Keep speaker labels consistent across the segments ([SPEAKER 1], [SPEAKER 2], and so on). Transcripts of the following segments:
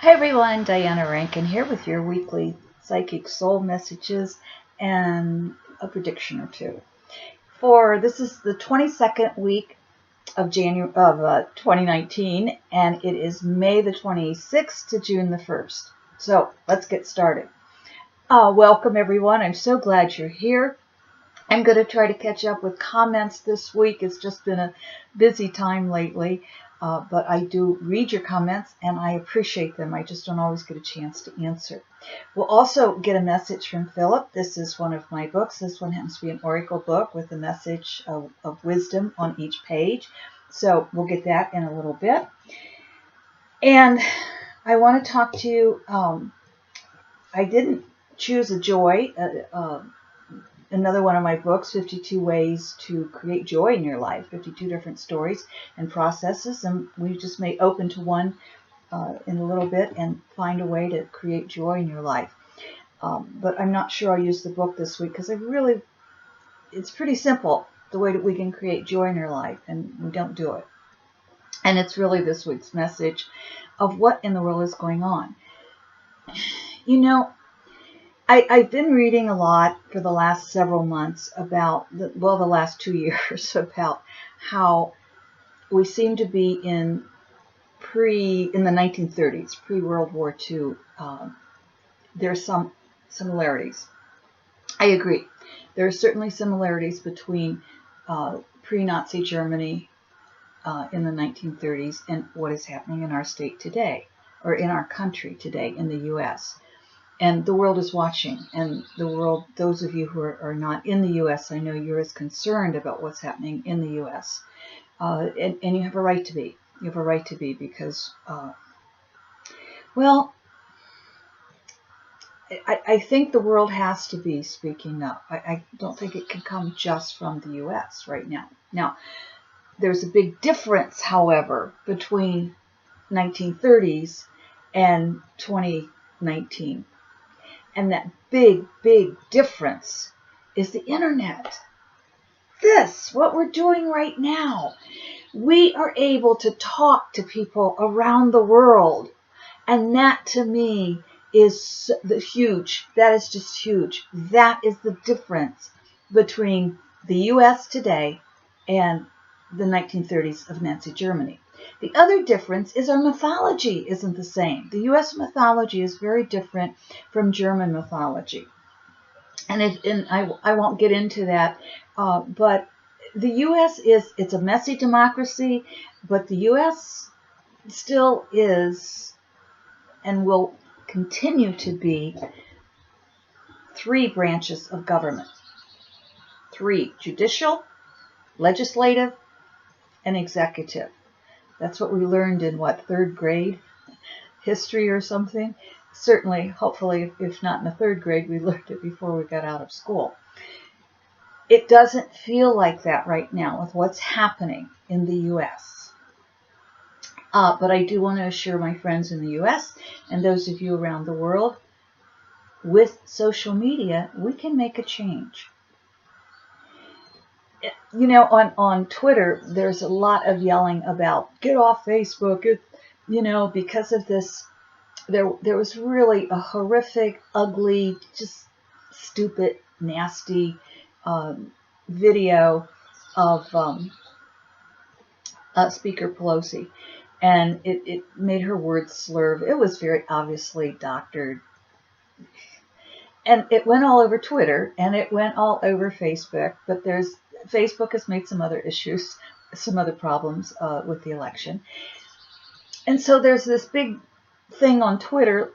[SPEAKER 1] Hi everyone, Diana Rankin here with your weekly psychic soul messages and a prediction or two. This is the 22nd week of January of 2019, and it is May the 26th to June the 1st. So let's get started. Welcome everyone. I'm so glad you're here. I'm going to try to catch up with comments this week. It's just been a busy time lately, but I do read your comments and I appreciate them. I just don't always get a chance to answer. We'll also get a message from Philip. This is one of my books. This one happens to be an oracle book with a message of wisdom on each page. So we'll get that in a little bit. And I want to talk to you. I didn't choose a joy. Another one of my books, 52 Ways to Create Joy in Your Life, 52 different stories and processes, and we just may open to one in a little bit and find a way to create joy in your life. But I'm not sure I'll use the book this week because it's pretty simple, the way that we can create joy in your life, and we don't do it. And it's really this week's message of what in the world is going on. You know, I've been reading a lot for the last several months about, the last 2 years, about how we seem to be in the 1930s, pre-World War II. There's some similarities. I agree. There are certainly similarities between pre-Nazi Germany in the 1930s and what is happening in our state today, or in our country today, in the U.S., and the world is watching, and the world, those of you who are not in the U.S., I know you're as concerned about what's happening in the U.S., and you have a right to be. You have a right to be because, I think the world has to be speaking up. I don't think it can come just from the U.S. right now. Now, there's a big difference, however, between 1930s and 2019. And that big, big difference is the internet. What we're doing right now. We are able to talk to people around the world. And that to me is huge. That is just huge. That is the difference between the U.S. today and the 1930s of Nazi Germany. The other difference is our mythology isn't the same. The U.S. mythology is very different from German mythology. And I won't get into that, but the U.S. it's a messy democracy, but the U.S. still is and will continue to be 3 branches of government. 3: judicial, legislative, and executive. That's what we learned in, 3rd grade? History or something? Certainly, hopefully, if not in the 3rd grade, we learned it before we got out of school. It doesn't feel like that right now with what's happening in the U.S. But I do want to assure my friends in the U.S. and those of you around the world, with social media, we can make a change. You know, on Twitter, there's a lot of yelling about get off Facebook, because of this. There was really a horrific, ugly, just stupid, nasty video of Speaker Pelosi, and it made her words slurred. It was very obviously doctored. And it went all over Twitter, and it went all over Facebook, but Facebook has made some other issues, some other problems with the election. And so there's this big thing on Twitter,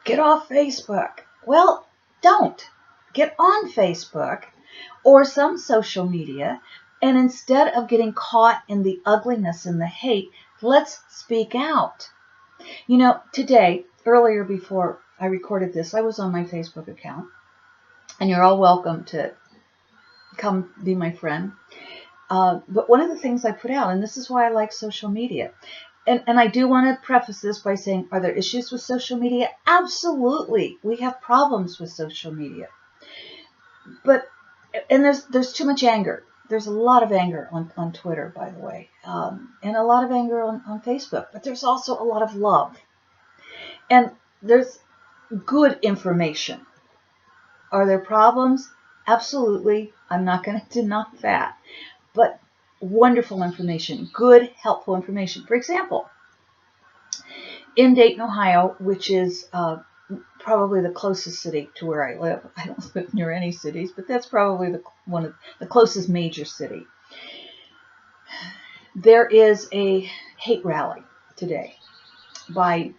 [SPEAKER 1] get off Facebook. Well, don't. Get on Facebook or some social media, and instead of getting caught in the ugliness and the hate, let's speak out. Today, earlier before I recorded this, I was on my Facebook account, and you're all welcome to come be my friend. But one of the things I put out, and this is why I like social media, and I do want to preface this by saying, are there issues with social media? Absolutely. We have problems with social media. And there's too much anger. There's a lot of anger on Twitter, by the way, and a lot of anger on Facebook. But there's also a lot of love. And there's good information. Are there problems? Absolutely. I'm not going to deny that. But wonderful information, good, helpful information. For example, in Dayton, Ohio, which is probably the closest city to where I live. I don't live near any cities, but that's probably one of the closest major city. There is a hate rally today by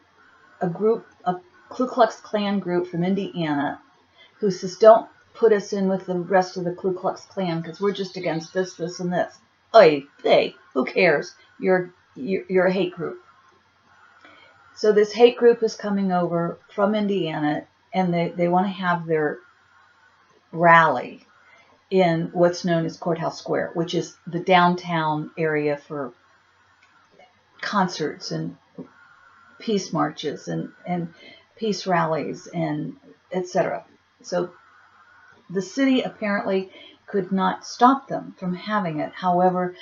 [SPEAKER 1] a Ku Klux Klan group from Indiana, who says, don't put us in with the rest of the Ku Klux Klan because we're just against this, this, and this. Hey, who cares? You're a hate group. So this hate group is coming over from Indiana, and they want to have their rally in what's known as Courthouse Square, which is the downtown area for concerts and peace marches and peace rallies and etc. So the city apparently could not stop them from having it. However,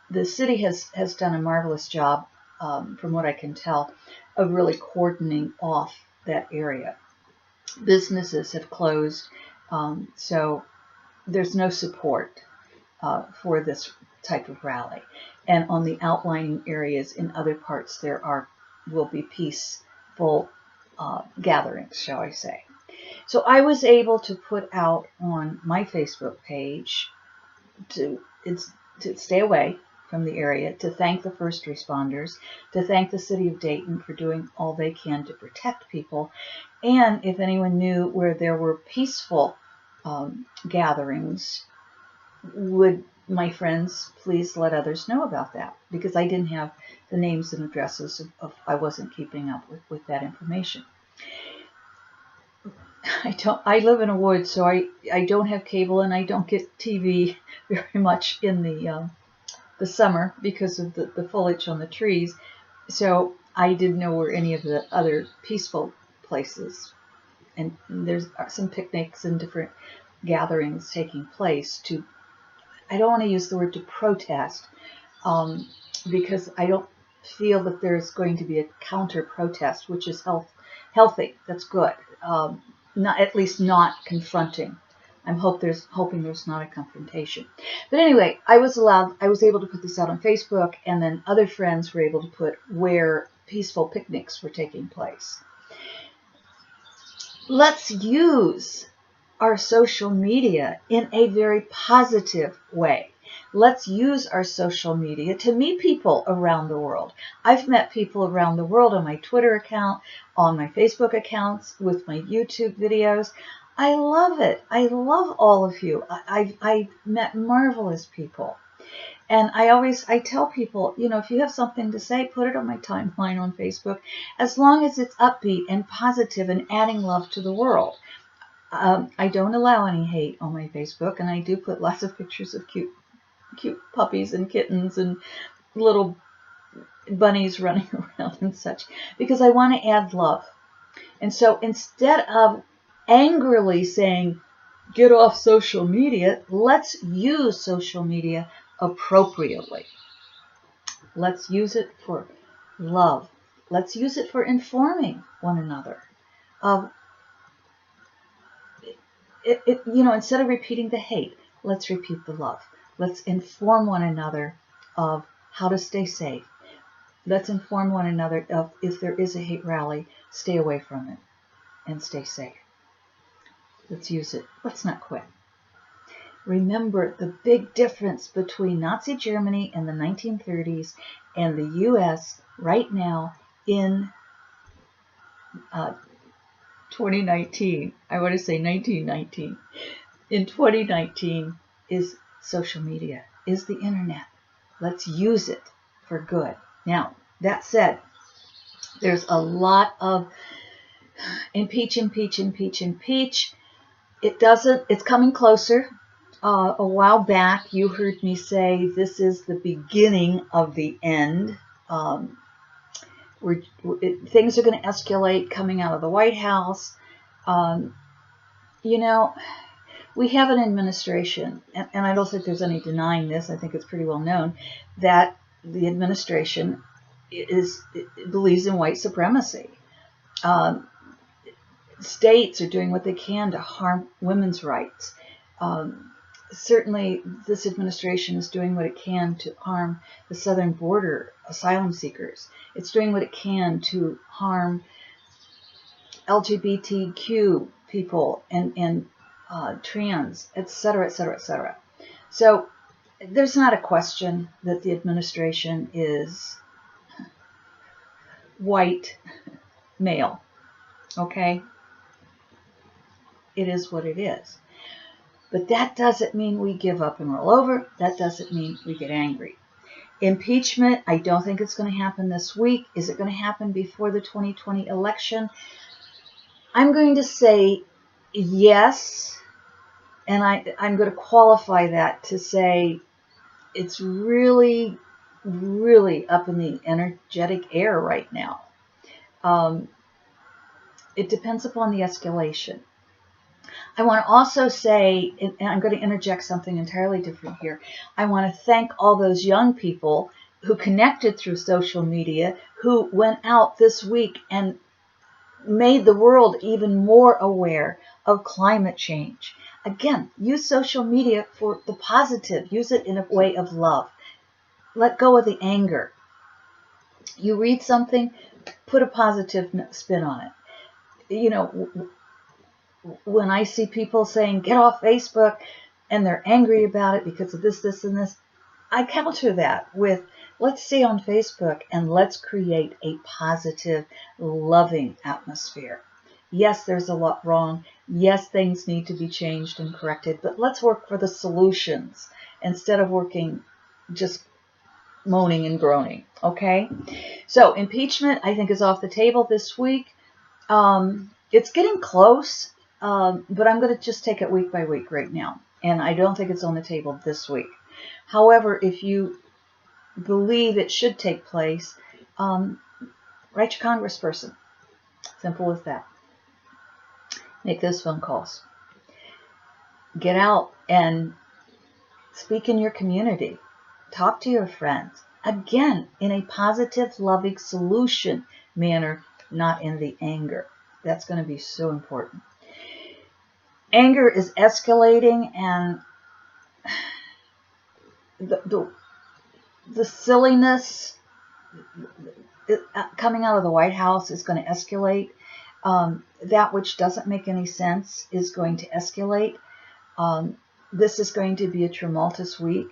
[SPEAKER 1] the city has done a marvelous job, from what I can tell, of really cordoning off that area. Businesses have closed, so there's no support for this type of rally. And on the outlying areas in other parts, there will be peaceful gatherings, shall I say. So I was able to put out on my Facebook page to stay away from the area, to thank the first responders, to thank the city of Dayton for doing all they can to protect people, and if anyone knew where there were peaceful gatherings, would my friends please let others know about that, because I didn't have the names and addresses of I wasn't keeping up with that information. I live in a wood, so I don't have cable, and I don't get TV very much in the summer because of the foliage on the trees. So I didn't know where any of the other peaceful places, and there's some picnics and different gatherings taking place I don't want to use the word to protest, because I don't feel that there's going to be a counter protest, which is healthy. That's good. Not, at least not confronting. I'm hoping there's not a confrontation. But anyway, I was able to put this out on Facebook, and then other friends were able to put where peaceful picnics were taking place. Let's use our social media in a very positive way. Let's use our social media to meet people around the world. I've met people around the world on my Twitter account, on my Facebook accounts, with my YouTube videos. I love it. I love all of you. I've met marvelous people. And I tell people, if you have something to say, put it on my timeline on Facebook, as long as it's upbeat and positive and adding love to the world. I don't allow any hate on my Facebook, and I do put lots of pictures of cute puppies and kittens and little bunnies running around and such, because I want to add love. And so instead of angrily saying, get off social media, let's use social media appropriately. Let's use it for love. Let's use it for informing one another of instead of repeating the hate, let's repeat the love. Let's inform one another of how to stay safe. Let's inform one another of, if there is a hate rally, stay away from it and stay safe. Let's use it. Let's not quit. Remember the big difference between Nazi Germany in the 1930s and the U.S. right now in 2019. I want to say 1919. In 2019 is social media, is the internet. Let's use it for good. Now, that said, there's a lot of impeach. It's coming closer. A while back, you heard me say this is the beginning of the end. Things are going to escalate coming out of the White House. We have an administration, and I don't think there's any denying this. I think it's pretty well known that the administration believes in white supremacy. Um, States are doing what they can to harm women's rights. Um, Certainly, this administration is doing what it can to harm the southern border asylum seekers. It's doing what it can to harm LGBTQ people and trans, etc., etc., etc. So there's not a question that the administration is white male. Okay? It is what it is. But that doesn't mean we give up and roll over. That doesn't mean we get angry. Impeachment, I don't think it's going to happen this week. Is it going to happen before the 2020 election? I'm going to say yes. And I'm going to qualify that to say it's really, really up in the energetic air right now. It depends upon the escalation. I want to also say, and I'm going to interject something entirely different here. I want to thank all those young people who connected through social media, who went out this week and made the world even more aware of climate change. Again, use social media for the positive. Use it in a way of love. Let go of the anger. You read something, put a positive spin on it. You know, when I see people saying, get off Facebook, and they're angry about it because of this, this, and this, I counter that with, let's stay on Facebook and let's create a positive, loving atmosphere. Yes, there's a lot wrong. Yes, things need to be changed and corrected, but let's work for the solutions instead of working just moaning and groaning. Okay? So impeachment, I think, is off the table this week. It's getting close, but I'm going to just take it week by week right now. And I don't think it's on the table this week. However, if you believe it should take place, write your congressperson. Simple as that. Make those phone calls. Get out and speak in your community. Talk to your friends. Again, in a positive, loving solution manner, not in the anger. That's going to be so important. Anger is escalating, and the silliness coming out of the White House is going to escalate. That which doesn't make any sense is going to escalate. This is going to be a tumultuous week.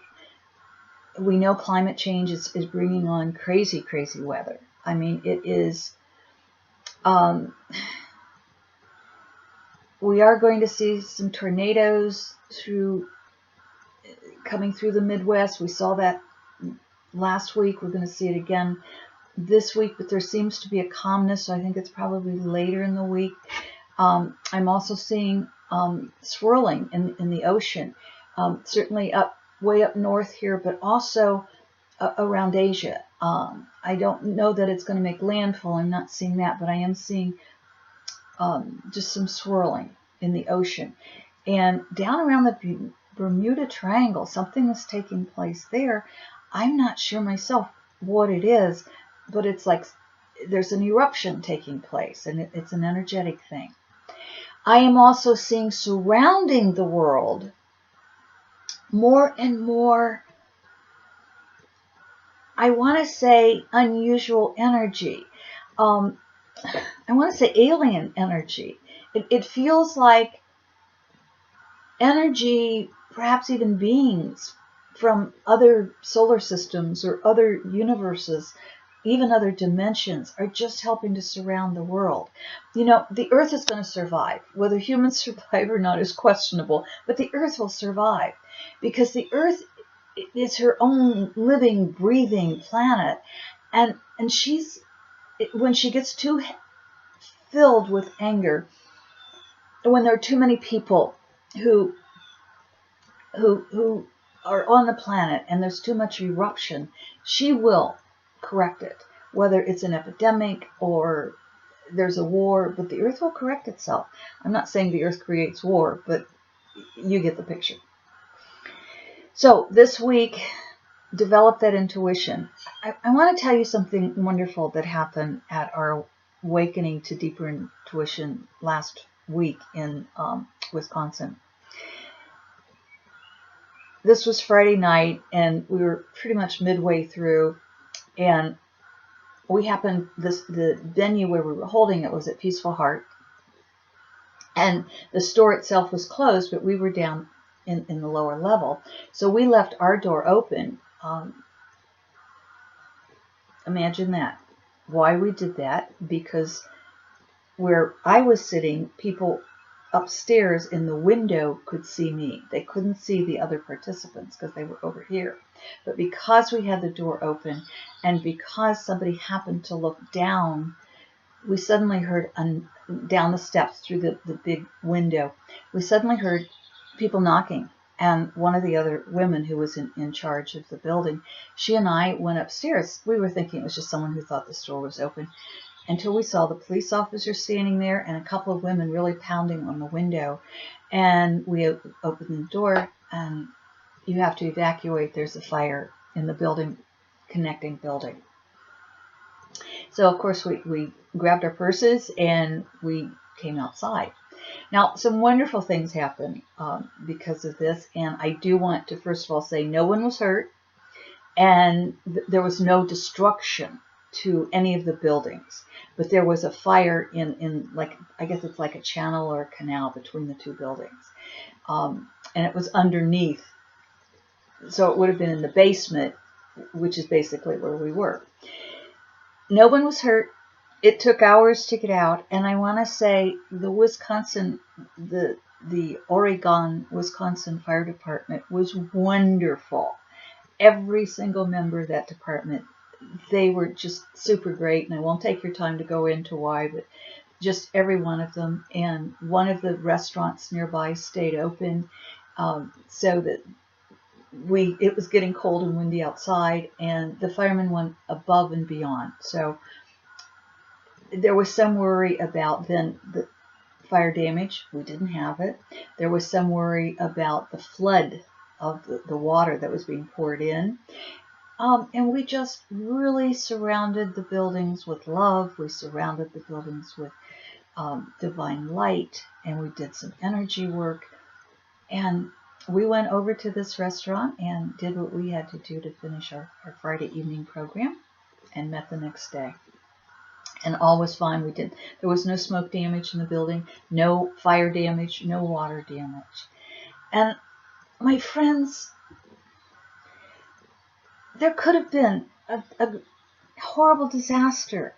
[SPEAKER 1] We know climate change is bringing on crazy, crazy weather. I mean, it is... we are going to see some tornadoes coming through the Midwest. We saw that last week. We're going to see it again this week, but there seems to be a calmness, so I think it's probably later in the week. I'm also seeing swirling in the ocean, certainly way up north here, but also around Asia. I don't know that it's going to make landfall. I'm not seeing that, but I am seeing just some swirling in the ocean. And down around the Bermuda Triangle, something is taking place there. I'm not sure myself what it is, but it's like there's an eruption taking place, and it's an energetic thing. I am also seeing surrounding the world more and more, I want to say, unusual energy. I want to say alien energy. It feels like energy, perhaps even beings from other solar systems or other universes, even other dimensions, are just helping to surround the world. You know, the Earth is going to survive. Whether humans survive or not is questionable, but the Earth will survive because the Earth is her own living, breathing planet. And when she gets too filled with anger, when there are too many people who are on the planet and there's too much eruption, she will correct it. Whether it's an epidemic or there's a war, but the Earth will correct itself. I'm not saying the Earth creates war, but you get the picture. So this week, develop that intuition. I want to tell you something wonderful that happened at our awakening to deeper intuition last week in Wisconsin. This was Friday night, and we were pretty much midway through, and we happened, the venue where we were holding it was at Peaceful Heart, and the store itself was closed, but we were down in the lower level, so we left our door open. Imagine that. Why we did that? Because where I was sitting, people upstairs in the window could see me. They couldn't see the other participants because they were over here. But because we had the door open, and because somebody happened to look down, we suddenly heard down the steps through the big window, we suddenly heard people knocking. And one of the other women who was in charge of the building, she and I went upstairs. We were thinking it was just someone who thought the store was open, until we saw the police officer standing there and a couple of women really pounding on the window. And we opened the door, and you have to evacuate. There's a fire in the building, connecting building. So, of course, we grabbed our purses and we came outside. Now, some wonderful things happened because of this. And I do want to, first of all, say no one was hurt, and there was no destruction to any of the buildings. But there was a fire in like, I guess it's like a channel or a canal between the two buildings. And it was underneath. So it would have been in the basement, which is basically where we were. No one was hurt. It took hours to get out. And I want to say the Oregon, Wisconsin Fire Department was wonderful. Every single member of that department, they were just super great, and I won't take your time to go into why, but just every one of them. And one of the restaurants nearby stayed open, so that it was getting cold and windy outside, and the firemen went above and beyond. So there was some worry about then the fire damage. We didn't have it. There was some worry about the flood of the water that was being poured in. And we just really surrounded the buildings with love. We surrounded the buildings with divine light, and we did some energy work. And we went over to this restaurant and did what we had to do to finish our Friday evening program, and met the next day. And all was fine. There was no smoke damage in the building, no fire damage, no water damage. And my friends, there could have been a horrible disaster.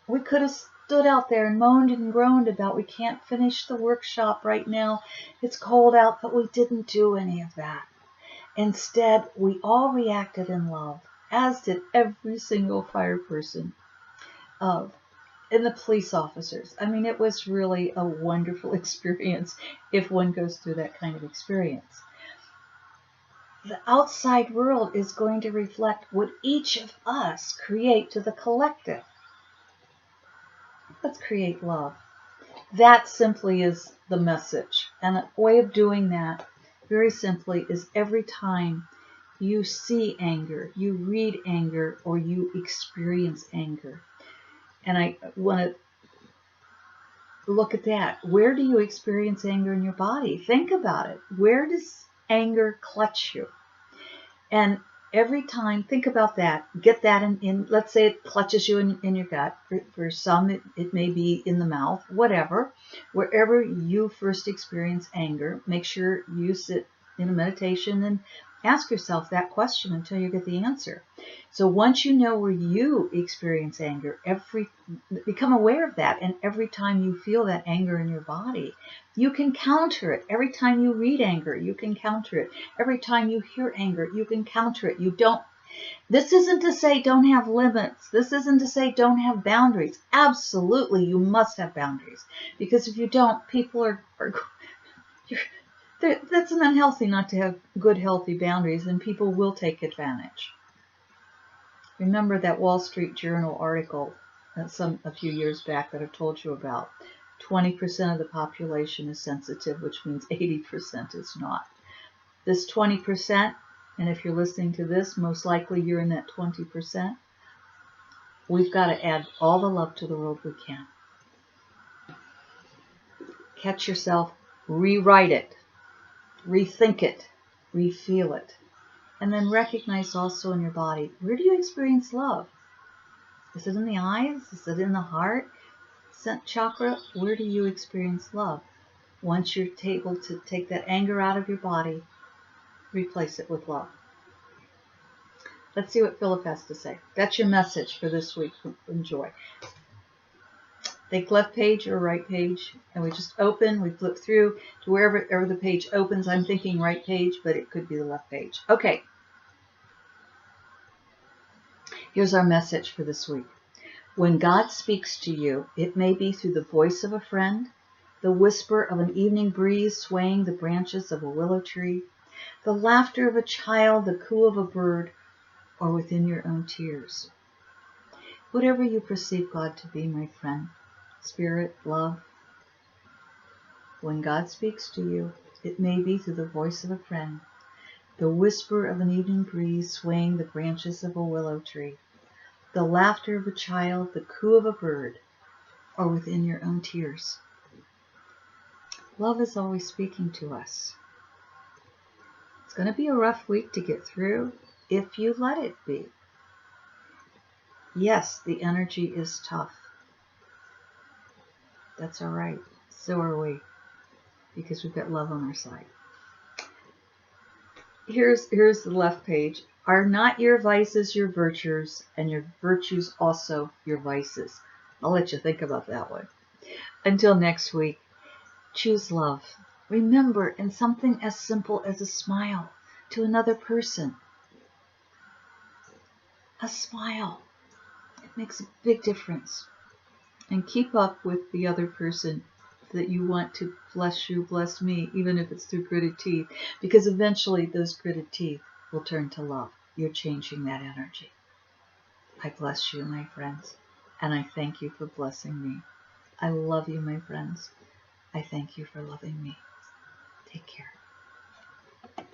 [SPEAKER 1] We could have stood out there and moaned and groaned about we can't finish the workshop right now. It's cold out, but we didn't do any of that. Instead, we all reacted in love, as did every single fire person and the police officers. I mean, it was really a wonderful experience if one goes through that kind of experience. The outside world is going to reflect what each of us create to the collective. Let's create love. That simply is the message. And a way of doing that, very simply, is every time you see anger, you read anger, or you experience anger. And I want to look at that. Where do you experience anger in your body? Think about it. Where does anger clutch you? And every time, think about that. Get that in let's say it clutches you in your gut. For some, it may be in the mouth, whatever. Wherever you first experience anger, make sure you sit in a meditation and ask yourself that question until you get the answer. So once you know where you experience anger, become aware of that. And every time you feel that anger in your body, you can counter it. Every time you read anger, you can counter it. Every time you hear anger, you can counter it. This isn't to say don't have limits. This isn't to say don't have boundaries. Absolutely, you must have boundaries. Because if you don't, people that's an unhealthy not to have good, healthy boundaries, and people will take advantage. Remember that Wall Street Journal article a few years back that I've told you about. 20% of the population is sensitive, which means 80% is not. This 20%, and if you're listening to this, most likely you're in that 20%. We've got to add all the love to the world we can. Catch yourself, rewrite it, rethink it, refeel it. And then recognize also in your body, where do you experience love? Is it in the eyes? Is it in the heart? Chakra, where do you experience love? Once you're able to take that anger out of your body, replace it with love. Let's see what Philip has to say. That's your message for this week. Enjoy. Think left page or right page, and we just open, we flip through to wherever the page opens. I'm thinking right page, but it could be the left page. Okay. Here's our message for this week. When God speaks to you, it may be through the voice of a friend, the whisper of an evening breeze swaying the branches of a willow tree, the laughter of a child, the coo of a bird, or within your own tears. Whatever you perceive God to be, my friend, spirit, love, when God speaks to you, it may be through the voice of a friend, the whisper of an evening breeze swaying the branches of a willow tree, the laughter of a child, the coo of a bird, or within your own tears. Love is always speaking to us. It's going to be a rough week to get through if you let it be. Yes, the energy is tough. That's all right. So are we, because we've got love on our side. Here's the left page. Are not your vices your virtues, and your virtues also your vices? I'll let you think about that one. Until next week, choose love. Remember, in something as simple as a smile to another person. A smile. It makes a big difference. And keep up with the other person that you want to bless you, bless me, even if it's through gritted teeth, because eventually those gritted teeth will turn to love. You're changing that energy. I bless you, my friends, and I thank you for blessing me. I love you, my friends. I thank you for loving me. Take care.